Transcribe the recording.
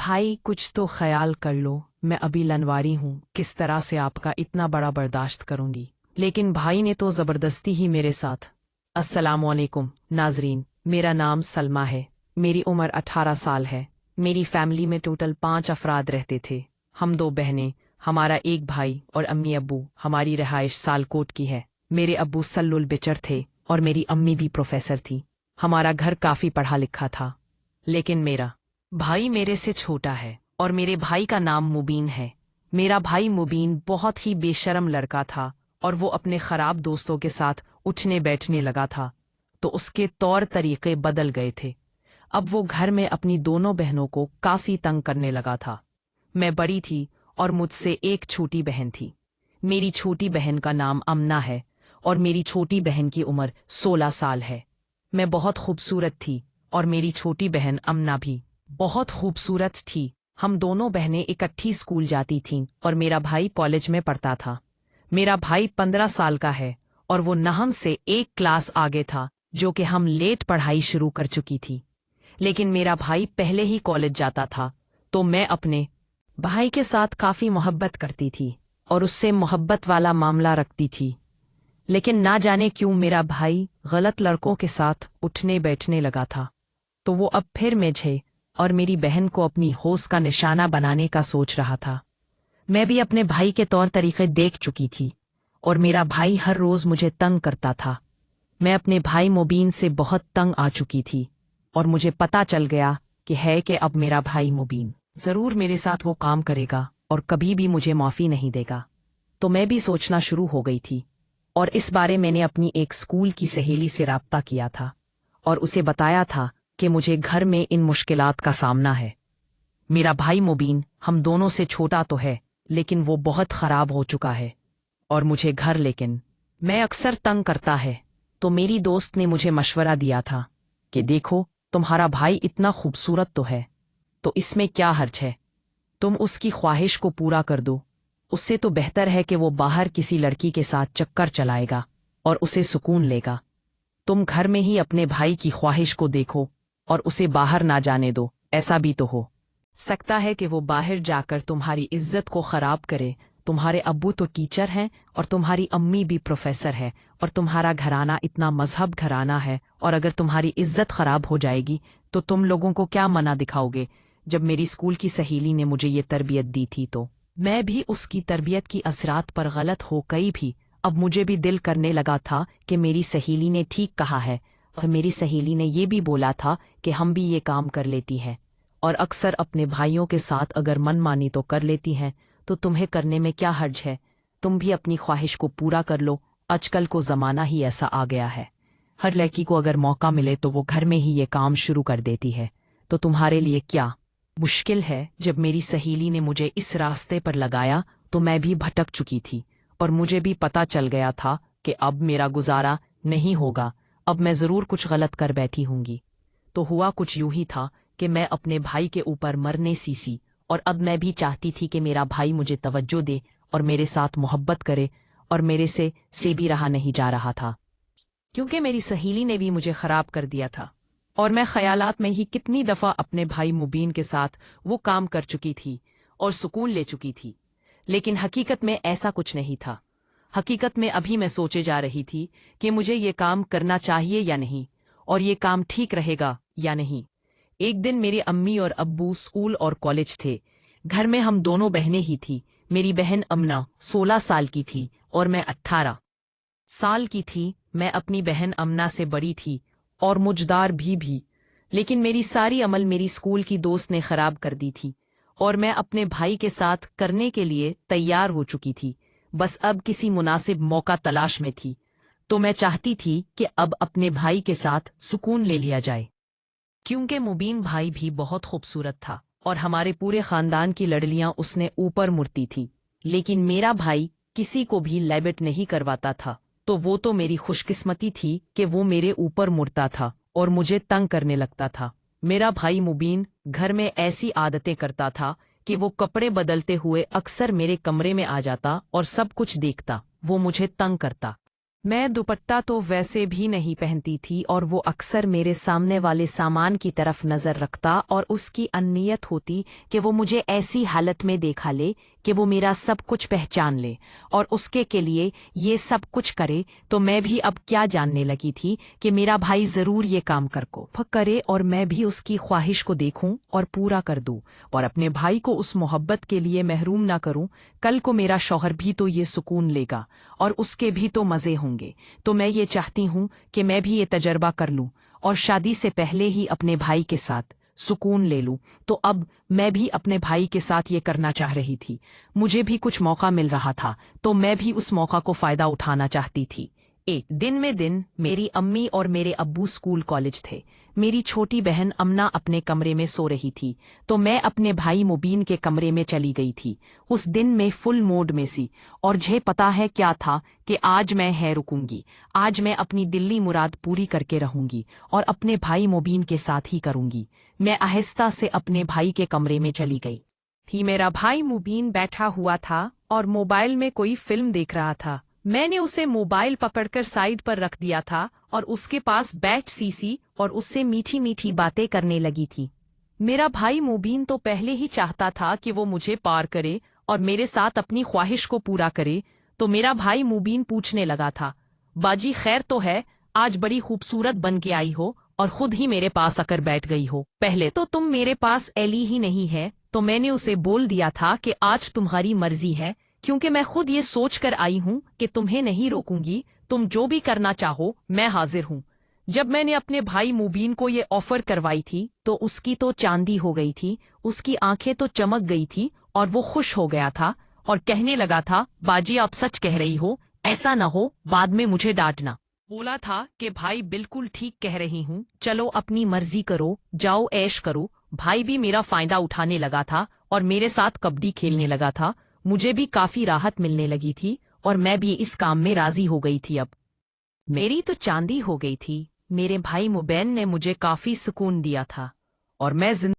भाई कुछ तो ख्याल कर लो, मैं अभी लनवारी हूँ, किस तरह से आपका इतना बड़ा बर्दाश्त करूंगी। लेकिन भाई ने तो ज़बरदस्ती ही मेरे साथ। अस्सलामुअलैकुम नाजरीन, मेरा नाम सलमा है, मेरी उम्र 18 साल है। मेरी फैमिली में टोटल 5 अफराद रहते थे। हम 2 बहनें, हमारा एक भाई और अम्मी अब्बू। हमारी रिहाइश सालकोट की है। मेरे अब्बू सल्लुल बिचर थे और मेरी अम्मी भी प्रोफेसर थी। हमारा घर काफ़ी पढ़ा लिखा था। लेकिन मेरा भाई मेरे से छोटा है और मेरे भाई का नाम मुबीन है। मेरा भाई मुबीन बहुत ही बेशरम लड़का था और वो अपने खराब दोस्तों के साथ उठने बैठने लगा था, तो उसके तौर तरीके बदल गए थे। अब वो घर में अपनी दोनों बहनों को काफी तंग करने लगा था। मैं बड़ी थी और मुझसे एक छोटी बहन थी। मेरी छोटी बहन का नाम अमना है और मेरी छोटी बहन की उम्र 16 साल है। मैं बहुत खूबसूरत थी और मेरी छोटी बहन अमना भी बहुत खूबसूरत थी। हम दोनों बहनें इकट्ठी स्कूल जाती थीं और मेरा भाई कॉलेज में पढ़ता था। मेरा भाई 15 साल का है और वो नहम से एक क्लास आगे था, जो कि हम लेट पढ़ाई शुरू कर चुकी थी। लेकिन मेरा भाई पहले ही कॉलेज जाता था, तो मैं अपने भाई के साथ काफ़ी मोहब्बत करती थी और उससे मोहब्बत वाला मामला रखती थी। लेकिन ना जाने क्यों मेरा भाई गलत लड़कों के साथ उठने बैठने लगा था, तो वो अब फिर मुझे और मेरी बहन को अपनी होश का निशाना बनाने का सोच रहा था। मैं भी अपने भाई के तौर तरीके देख चुकी थी और मेरा भाई हर रोज मुझे तंग करता था। मैं अपने भाई मुबीन से बहुत तंग आ चुकी थी और मुझे पता चल गया कि अब मेरा भाई मुबीन जरूर मेरे साथ वो काम करेगा और कभी भी मुझे माफी नहीं देगा। तो मैं भी सोचना शुरू हो गई थी और इस बारे मैंने अपनी एक स्कूल की सहेली से राब्ता किया था और उसे बताया था कि मुझे घर में इन मुश्किलात का सामना है। मेरा भाई मुबीन हम दोनों से छोटा तो है, लेकिन वो बहुत खराब हो चुका है और मुझे घर लेकिन मैं अक्सर तंग करता है। तो मेरी दोस्त ने मुझे मशवरा दिया था कि देखो, तुम्हारा भाई इतना खूबसूरत तो है, तो इसमें क्या हर्ज है, तुम उसकी ख्वाहिश को पूरा कर दो। उससे तो बेहतर है कि वो बाहर किसी लड़की के साथ चक्कर चलाएगा और उसे सुकून लेगा। तुम घर में ही अपने भाई की ख्वाहिश को देखो और उसे बाहर ना जाने दो। ऐसा भी तो हो सकता है कि वो बाहर जाकर तुम्हारी इज्जत को खराब करे। तुम्हारे अब्बू तो टीचर हैं और तुम्हारी अम्मी भी प्रोफेसर है और तुम्हारा घराना इतना मजहब घराना है, और अगर तुम्हारी इज्जत खराब हो जाएगी तो तुम लोगों को क्या मना दिखाओगे। जब मेरी स्कूल की सहेली ने मुझे ये तरबियत दी थी तो मैं भी उसकी तरबियत की असरात पर गलत हो गई भी। अब मुझे भी दिल करने लगा था कि मेरी सहेली ने ठीक कहा है, और मेरी सहेली ने ये भी बोला था कि हम भी ये काम कर लेती हैं और अक्सर अपने भाइयों के साथ अगर मनमानी तो कर लेती हैं, तो तुम्हें करने में क्या हर्ज है। तुम भी अपनी ख्वाहिश को पूरा कर लो। आजकल को ज़माना ही ऐसा आ गया है, हर लड़की को अगर मौका मिले तो वो घर में ही ये काम शुरू कर देती है। तो तुम्हारे लिए क्या मुश्किल है। जब मेरी सहेली ने मुझे इस रास्ते पर लगाया तो मैं भी भटक चुकी थी और मुझे भी पता चल गया था कि अब मेरा गुजारा नहीं होगा, अब मैं ज़रूर कुछ गलत कर बैठी होंगी। तो हुआ कुछ यूं ही था कि मैं अपने भाई के ऊपर मरने सी और अब मैं भी चाहती थी कि मेरा भाई मुझे तवज्जो दे और मेरे साथ मोहब्बत करे, और मेरे से भी रहा नहीं जा रहा था, क्योंकि मेरी सहेली ने भी मुझे ख़राब कर दिया था और मैं ख्यालात में ही कितनी दफ़ा अपने भाई मुबीन के साथ वो काम कर चुकी थी और सुकून ले चुकी थी। लेकिन हकीकत में ऐसा कुछ नहीं था। हकीकत में अभी मैं सोचे जा रही थी कि मुझे ये काम करना चाहिए या नहीं, और ये काम ठीक रहेगा या नहीं। एक दिन मेरे अम्मी और अब्बू स्कूल और कॉलेज थे। घर में हम दोनों बहनें ही थी। मेरी बहन अमना 16 साल की थी और मैं 18 साल की थी। मैं अपनी बहन अमना से बड़ी थी और मुझदार भी। लेकिन मेरी सारी अमल मेरी स्कूल की दोस्त ने खराब कर दी थी और मैं अपने भाई के साथ करने के लिए तैयार हो चुकी थी। बस अब किसी मुनासिब मौका तलाश में थी। तो मैं चाहती थी कि अब अपने भाई के साथ सुकून ले लिया जाए, क्योंकि मुबीन भाई भी बहुत खूबसूरत था और हमारे पूरे खानदान की लड़लियां उसने ऊपर मुड़ती थी। लेकिन मेरा भाई किसी को भी लेबेट नहीं करवाता था, तो वो तो मेरी खुशकिस्मती थी कि वो मेरे ऊपर मुड़ता था और मुझे तंग करने लगता था। मेरा भाई मुबीन घर में ऐसी आदतें करता था कि वो कपड़े बदलते हुए अक्सर मेरे कमरे में आ जाता और सब कुछ देखता। वो मुझे तंग करता। मैं दुपट्टा तो वैसे भी नहीं पहनती थी और वो अक्सर मेरे सामने वाले सामान की तरफ नजर रखता और उसकी अन्नियत होती कि वो मुझे ऐसी हालत में देखा ले कि वो मेरा सब कुछ पहचान ले और उसके के लिए ये सब कुछ करे। तो मैं भी अब क्या जानने लगी थी कि मेरा भाई जरूर ये काम करे और मैं भी उसकी ख्वाहिश को देखूं और पूरा कर दूं और अपने भाई को उस मोहब्बत के लिए महरूम ना करूं। कल को मेरा शौहर भी तो ये सुकून लेगा और उसके भी तो मजे होंगे। तो मैं ये चाहती हूं कि मैं भी ये तजर्बा कर लूं और शादी से पहले ही अपने भाई के साथ सुकून ले लूं। तो अब मैं भी अपने भाई के साथ ये करना चाह रही थी। मुझे भी कुछ मौका मिल रहा था तो मैं भी उस मौका को फायदा उठाना चाहती थी। एक दिन मेरी अम्मी और मेरे अब्बू स्कूल कॉलेज थे। मेरी छोटी बहन अमना अपने कमरे में सो रही थी तो मैं अपने भाई मुबीन के कमरे में चली गई थी। उस दिन मैं फुल मोड में सी और मुझे पता है क्या था कि आज मैं है रुकूंगी। आज मैं अपनी दिल्ली मुराद पूरी करके रहूंगी और अपने भाई मुबीन के साथ ही करूंगी। मैं आहिस्ता से अपने भाई के कमरे में चली गई थी। मेरा भाई मुबीन बैठा हुआ था और मोबाइल में कोई फिल्म देख रहा था। मैंने उसे मोबाइल पकड़कर साइड पर रख दिया था और उसके पास बैठ सी और उससे मीठी मीठी बातें करने लगी थी। मेरा भाई मुबीन तो पहले ही चाहता था कि वो मुझे पार करे और मेरे साथ अपनी ख्वाहिश को पूरा करे। तो मेरा भाई मुबीन पूछने लगा था, बाजी खैर तो है, आज बड़ी खूबसूरत बन के आई हो और खुद ही मेरे पास आकर बैठ गई हो। पहले तो तुम मेरे पास एली ही नहीं है। तो मैंने उसे बोल दिया था कि आज तुम्हारी मर्जी है, क्योंकि मैं खुद ये सोच कर आई हूं कि तुम्हें नहीं रोकूंगी। तुम जो भी करना चाहो मैं हाजिर हूं। जब मैंने अपने भाई मुबीन को ये ऑफर करवाई थी तो उसकी तो चांदी हो गई थी, उसकी आंखें तो चमक गई थी और वो खुश हो गया था और कहने लगा था, बाजी आप सच कह रही हो, ऐसा ना हो बाद में मुझे डांटना। बोला था कि भाई बिल्कुल ठीक कह रही हूँ, चलो अपनी मर्जी करो, जाओ ऐश करो। भाई भी मेरा फायदा उठाने लगा था और मेरे साथ कबड्डी खेलने लगा था। मुझे भी काफी राहत मिलने लगी थी और मैं भी इस काम में राजी हो गई थी। अब मेरी तो चांदी हो गई थी। मेरे भाई मुबैन ने मुझे काफी सुकून दिया था और मैं